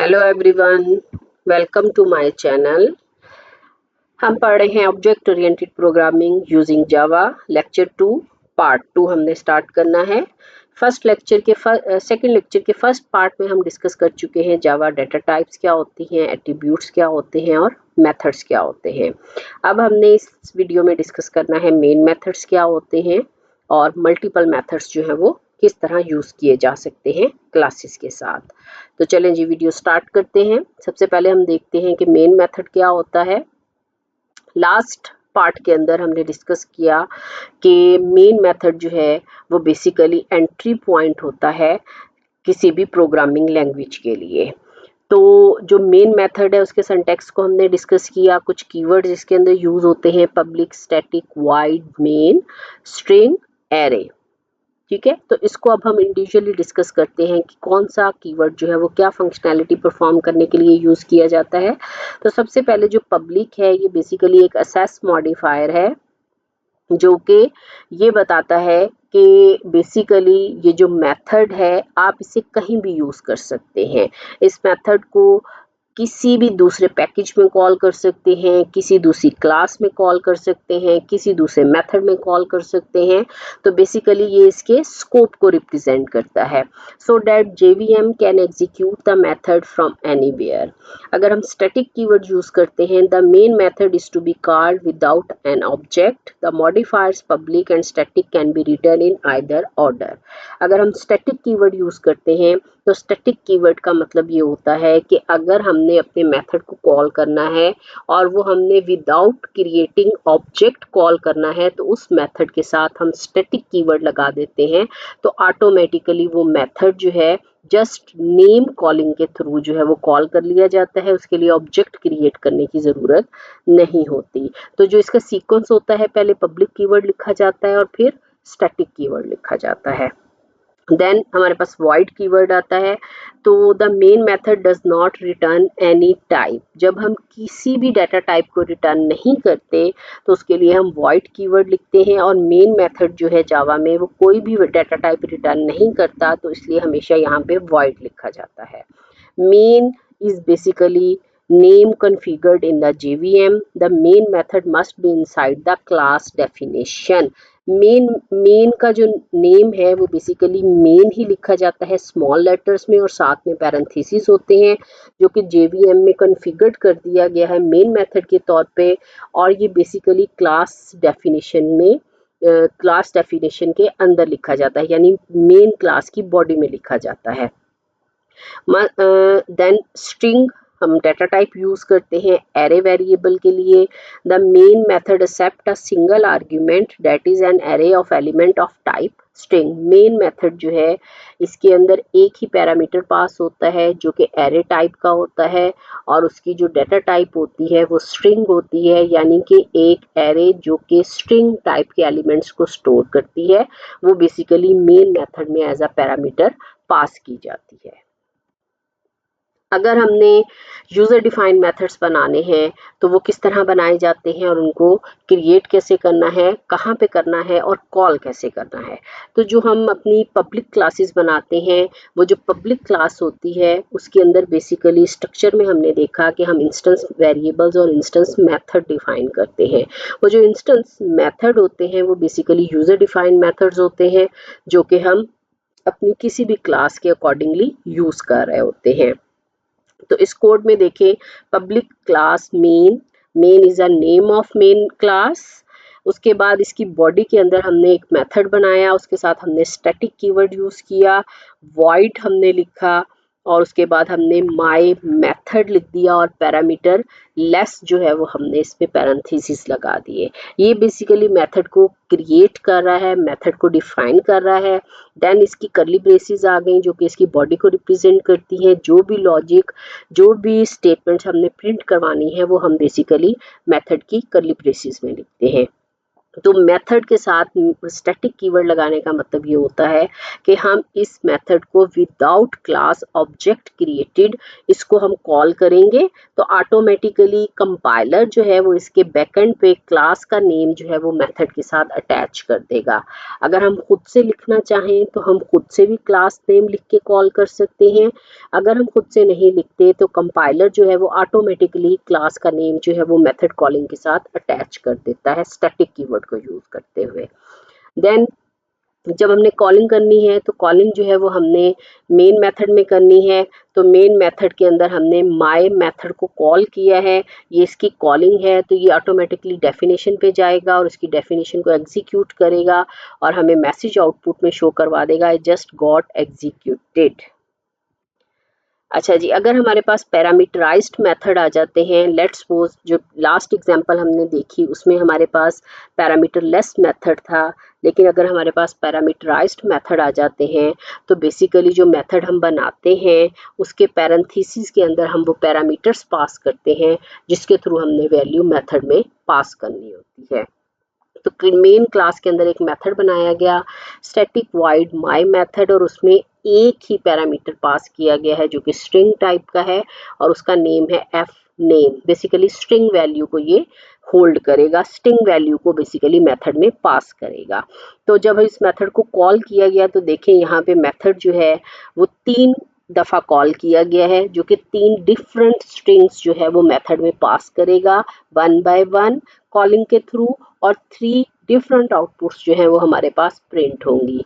Hello everyone, welcome to my channel. हम पढ़ रहे हैं object oriented programming using Java, lecture 2 part 2 हमने स्टार्ट करना है। सेकंड लेक्चर के फर्स्ट पार्ट में हम डिस्कस कर चुके हैं जावा डाटा टाइप्स क्या होती हैं, एट्रीब्यूट्स क्या होते हैं और मेथड्स क्या होते हैं। अब हमने इस वीडियो में डिस्कस करना है मेन मेथड्स क्या होते हैं और मल्टीपल मेथड्स जो है वो किस तरह यूज़ किए जा सकते हैं क्लासेस के साथ। तो चलें जी वीडियो स्टार्ट करते हैं। सबसे पहले हम देखते हैं कि मेन मेथड क्या होता है। लास्ट पार्ट के अंदर हमने डिस्कस किया कि मेन मेथड जो है वो बेसिकली एंट्री पॉइंट होता है किसी भी प्रोग्रामिंग लैंग्वेज के लिए। तो जो मेन मेथड है उसके सिंटैक्स को हमने डिस्कस किया, कुछ कीवर्ड्स इसके अंदर यूज होते हैं, public, static, wide, main, string, array. ठीक है, तो इसको अब हम इंडिविजुअली डिस्कस करते हैं कि कौन सा कीवर्ड जो है वो क्या फंक्शनैलिटी परफॉर्म करने के लिए यूज किया जाता है। तो सबसे पहले जो पब्लिक है ये बेसिकली एक असेस मॉडिफायर है जो कि ये बताता है कि बेसिकली ये जो मेथड है आप इसे कहीं भी यूज कर सकते हैं। इस मेथड को किसी भी दूसरे पैकेज में कॉल कर सकते हैं, किसी दूसरी क्लास में कॉल कर सकते हैं, किसी दूसरे मेथड में कॉल कर सकते हैं। तो बेसिकली ये इसके स्कोप को रिप्रेजेंट करता है। So that JVM can execute the method from anywhere. अगर हम स्टैटिक कीवर्ड यूज करते हैं, the main method is to be called without an object, the modifiers public and static can be written in either order. अगर हम static keyword use करते हैं तो static keyword का मतलब ये होता है कि अगर हमने अपने मेथड को कॉल करना है और वो हमने विदाउट क्रिएटिंग ऑब्जेक्ट कॉल करना है तो उस मेथड के साथ हम स्टैटिक कीवर्ड लगा देते हैं तो ऑटोमेटिकली वो मेथड जो है जस्ट नेम कॉलिंग के थ्रू जो है वो कॉल कर लिया जाता है, उसके लिए ऑब्जेक्ट क्रिएट करने की ज़रूरत नहीं होती। तो जो इसका सीक्वेंस होता है, पहले पब्लिक कीवर्ड लिखा जाता है और फिर स्टैटिक कीवर्ड लिखा जाता है। देन हमारे पास void कीवर्ड आता है। तो the main method does not return any type. जब हम किसी भी डाटा टाइप को रिटर्न नहीं करते तो उसके लिए हम void कीवर्ड लिखते हैं और मेन मेथड जो है जावा में वो कोई भी डाटा टाइप रिटर्न नहीं करता, तो इसलिए हमेशा यहाँ पे void लिखा जाता है। Main is basically name configured in the JVM. The main method must be inside the class definition. Main का जो नेम है वो बेसिकली मेन ही लिखा जाता है स्मॉल लेटर्स में और साथ में पैरेंथेसिस होते हैं जो कि JVM में कॉन्फ़िगर्ड कर दिया गया है मेन मेथड के तौर पे, और ये बेसिकली क्लास डेफिनेशन के अंदर लिखा जाता है, यानी मेन क्लास की बॉडी में लिखा जाता है। देन स्ट्रिंग हम डाटा टाइप यूज करते हैं एरे वेरिएबल के लिए। The main method accept a single argument that is an array of element of type string. Main method जो है इसके अंदर एक ही पैरामीटर पास होता है जो कि एरे टाइप का होता है और उसकी जो डाटा टाइप होती है वो स्ट्रिंग होती है, यानी कि एक एरे जो कि स्ट्रिंग टाइप के एलिमेंट्स को स्टोर करती है वो बेसिकली मेन मेथड में एज अ पैरामीटर पास की जाती है। अगर हमने यूज़र डिफाइंड मेथड्स बनाने हैं तो वो किस तरह बनाए जाते हैं और उनको क्रिएट कैसे करना है, कहाँ पे करना है और कॉल कैसे करना है। तो जो हम अपनी पब्लिक क्लासेस बनाते हैं वो जो पब्लिक क्लास होती है उसके अंदर बेसिकली स्ट्रक्चर में हमने देखा कि हम इंस्टेंस वेरिएबल्स और इंस्टेंस मेथड डिफाइन करते हैं। वो जो इंस्टेंस मेथड होते हैं वो बेसिकली यूज़र डिफाइंड मेथड्स होते हैं जो कि हम अपनी किसी भी क्लास के अकॉर्डिंगली यूज़ कर रहे होते हैं। तो इस कोड में देखें, public class main is a name of main class. उसके बाद इसकी बॉडी के अंदर हमने एक मेथड बनाया, उसके साथ हमने स्टैटिक कीवर्ड यूज किया, void हमने लिखा और उसके बाद हमने माय मेथड लिख दिया और पैरामीटर लेस जो है वो हमने इस पे पैरेंथेसिस लगा दिए। ये बेसिकली मेथड को क्रिएट कर रहा है, मेथड को डिफाइन कर रहा है। देन इसकी कर्ली ब्रेसेस आ गई जो कि इसकी बॉडी को रिप्रेजेंट करती है। जो भी लॉजिक, जो भी स्टेटमेंट्स हमने प्रिंट करवानी है वो हम बेसिकली मेथड की कर्ली ब्रेसेस में लिखते हैं। तो मेथड के साथ स्टैटिक कीवर्ड लगाने का मतलब ये होता है कि हम इस मेथड को विदाउट क्लास ऑब्जेक्ट क्रिएटेड इसको हम कॉल करेंगे तो ऑटोमेटिकली कंपाइलर जो है वो इसके बैकएंड पे क्लास का नेम जो है वो मेथड के साथ अटैच कर देगा। अगर हम खुद से लिखना चाहें तो हम खुद से भी क्लास नेम लिख के कॉल कर सकते हैं। अगर हम खुद से नहीं लिखते तो कंपाइलर जो है वो ऑटोमेटिकली क्लास का नेम जो है वो मेथड कॉलिंग के साथ अटैच कर देता है स्टैटिक कीवर्ड को यूज करते हुए। देन जब हमने कॉलिंग करनी है तो कॉलिंग जो है वो हमने मेन मेथड में करनी है। तो मेन मेथड के अंदर हमने माय मेथड को कॉल किया है, ये इसकी कॉलिंग है, तो ये ऑटोमेटिकली डेफिनेशन पे जाएगा और उसकी डेफिनेशन को एग्जीक्यूट करेगा और हमें मैसेज आउटपुट में शो करवा देगा आई जस्ट गॉट एग्जीक्यूटेड। अच्छा जी, अगर हमारे पास पैरामीटराइज्ड मेथड आ जाते हैं, लेट्स सपोज जो लास्ट एग्जांपल हमने देखी उसमें हमारे पास पैरामीटरलेस मेथड था, लेकिन अगर हमारे पास पैरामीटराइज्ड मेथड आ जाते हैं तो बेसिकली जो मेथड हम बनाते हैं उसके पैरेंथेसिस के अंदर हम वो पैरामीटर्स पास करते हैं जिसके थ्रू हमने वैल्यू मेथड में पास करनी होती है। तो मेन क्लास के अंदर एक मेथड बनाया गया स्टैटिक वाइड माय मेथड और उसमें एक ही पैरामीटर पास किया गया है जो कि स्ट्रिंग टाइप का है और उसका नेम है F name. Basically string value को ये होल्ड करेगा, स्ट्रिंग वैल्यू को बेसिकली मेथड में पास करेगा। तो जब इस मेथड को कॉल किया गया तो देखें यहाँ पे मेथड जो है वो 3 दफ़ा कॉल किया गया है जो कि 3 डिफरेंट स्ट्रिंग्स जो है वो मेथड में पास करेगा 1 बाय 1 कॉलिंग के थ्रू और 3 डिफरेंट आउटपुट्स जो है वो हमारे पास प्रिंट होंगी।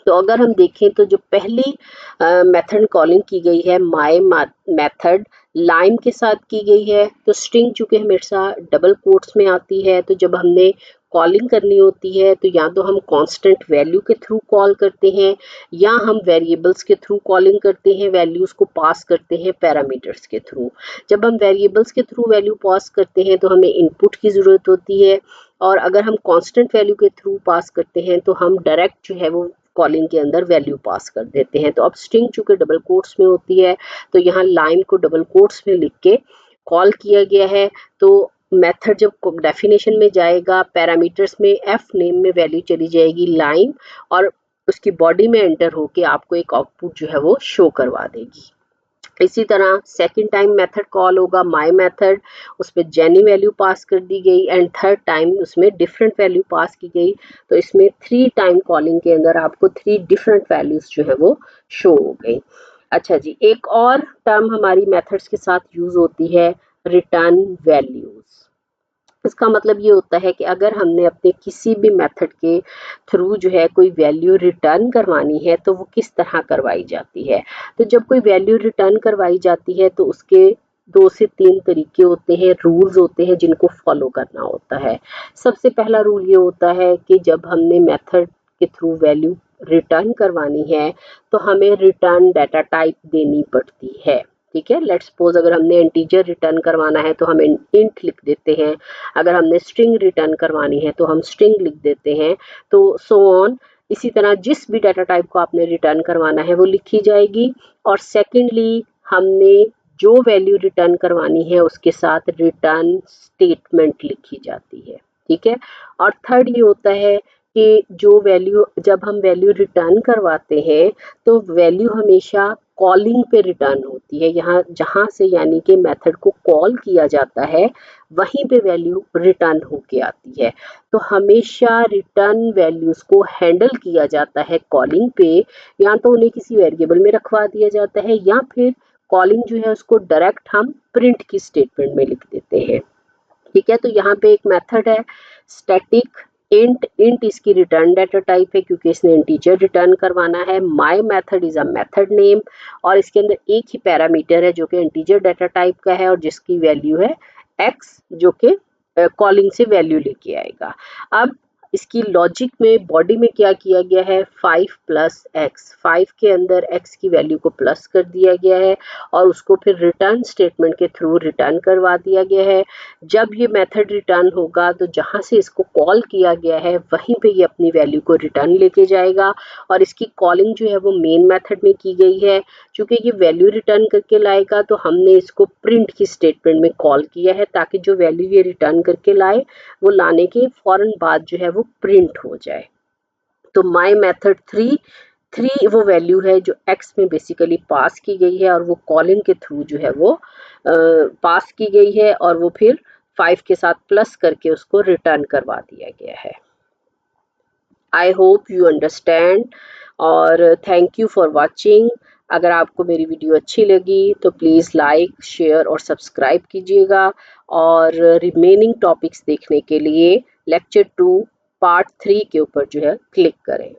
तो अगर हम देखें तो जो पहली मेथड कॉलिंग की गई है माय मेथड लाइम के साथ की गई है, तो स्ट्रिंग चूंकि हमेशा डबल कोट्स में आती है तो जब हमने कॉलिंग करनी होती है तो या तो हम कांस्टेंट वैल्यू के थ्रू कॉल करते हैं या हम वेरिएबल्स के थ्रू कॉलिंग करते हैं, वैल्यूज को पास करते हैं पैरामीटर्स के थ्रू। जब हम वेरिएबल्स के थ्रू वैल्यू पास करते हैं तो हमें इनपुट की ज़रूरत होती है और अगर हम कांस्टेंट वैल्यू के थ्रू पास करते हैं तो हम डायरेक्ट जो है वो कॉलिंग के अंदर वैल्यू पास कर देते हैं। तो अब स्ट्रिंग चूंकि डबल कोट्स में होती है तो यहाँ लाइन को डबल कोट्स में लिख के कॉल किया गया है। तो मेथड जब डेफिनेशन में जाएगा पैरामीटर्स में एफ नेम में वैल्यू चली जाएगी लाइन और उसकी बॉडी में एंटर होके आपको एक आउटपुट जो है वो शो करवा देगी। इसी तरह सेकंड टाइम मेथड कॉल होगा माय मेथड, उसमें जेनी वैल्यू पास कर दी गई एंड थर्ड टाइम उसमें डिफरेंट वैल्यू पास की गई। तो इसमें 3 टाइम कॉलिंग के अंदर आपको 3 डिफरेंट वैल्यूज जो है वो शो हो गई। अच्छा जी, एक और टर्म हमारी मेथड्स के साथ यूज होती है रिटर्न वैल्यूज। इसका मतलब ये होता है कि अगर हमने अपने किसी भी मेथड के थ्रू जो है कोई वैल्यू रिटर्न करवानी है तो वो किस तरह करवाई जाती है। तो जब कोई वैल्यू रिटर्न करवाई जाती है तो उसके 2 से 3 तरीके होते हैं, रूल्स होते हैं जिनको फॉलो करना होता है। सबसे पहला रूल ये होता है कि जब हमने मेथड के थ्रू वैल्यू रिटर्न करवानी है तो हमें रिटर्न डाटा टाइप देनी पड़ती है। ठीक है, लेट्स सपोज अगर हमने इंटीजर रिटर्न करवाना है तो हम इंट लिख देते हैं, अगर हमने स्ट्रिंग रिटर्न करवानी है तो हम स्ट्रिंग लिख देते हैं, तो सो ऑन। इसी तरह जिस भी डाटा टाइप को आपने रिटर्न करवाना है वो लिखी जाएगी और सेकेंडली हमने जो वैल्यू रिटर्न करवानी है उसके साथ रिटर्न स्टेटमेंट लिखी जाती है। ठीक है, और थर्ड ये होता है कि जो वैल्यू जब हम वैल्यू रिटर्न करवाते हैं तो वैल्यू हमेशा कॉलिंग पे रिटर्न होती है, यहाँ जहाँ से यानी कि मेथड को कॉल किया जाता है वहीं पे वैल्यू रिटर्न होके आती है। तो हमेशा रिटर्न वैल्यूज को हैंडल किया जाता है कॉलिंग पे, या तो उन्हें किसी वेरिएबल में रखवा दिया जाता है या फिर कॉलिंग जो है उसको डायरेक्ट हम प्रिंट की स्टेटमेंट में लिख देते हैं। ठीक है, तो यहाँ पे एक मेथड है स्टैटिक इंट, इंट इसकी रिटर्न डाटा टाइप है क्योंकि इसने इंटीजर रिटर्न करवाना है। My method is a method name और इसके अंदर एक ही पैरामीटर है जो कि इंटीजर डाटा टाइप का है और जिसकी वैल्यू है x जो कि कॉलिंग से वैल्यू लेके आएगा। अब इसकी लॉजिक में बॉडी में क्या किया गया है 5 प्लस एक्स, 5 के अंदर x की वैल्यू को प्लस कर दिया गया है और उसको फिर रिटर्न स्टेटमेंट के थ्रू रिटर्न करवा दिया गया है। जब ये मेथड रिटर्न होगा तो जहाँ से इसको कॉल किया गया है वहीं पे ये अपनी वैल्यू को रिटर्न लेके जाएगा और इसकी कॉलिंग जो है वो मेन मेथड में की गई है। चूंकि ये वैल्यू रिटर्न करके लाएगा तो हमने इसको प्रिंट की स्टेटमेंट में कॉल किया है ताकि जो वैल्यू ये रिटर्न करके लाए वो लाने के फौरन बाद जो है वो प्रिंट हो जाए। तो माई मेथड 3 वो वैल्यू है जो x में बेसिकली पास की गई है और वो कॉलिंग के थ्रू जो है वो पास की गई है और वो फिर 5 के साथ प्लस करके उसको रिटर्न करवा दिया गया है। आई होप यू अंडरस्टैंड और थैंक यू फॉर वॉचिंग। अगर आपको मेरी वीडियो अच्छी लगी तो प्लीज़ लाइक शेयर और सब्सक्राइब कीजिएगा और रिमेनिंग टॉपिक्स देखने के लिए लेक्चर 2 पार्ट 3 के ऊपर जो है क्लिक करें।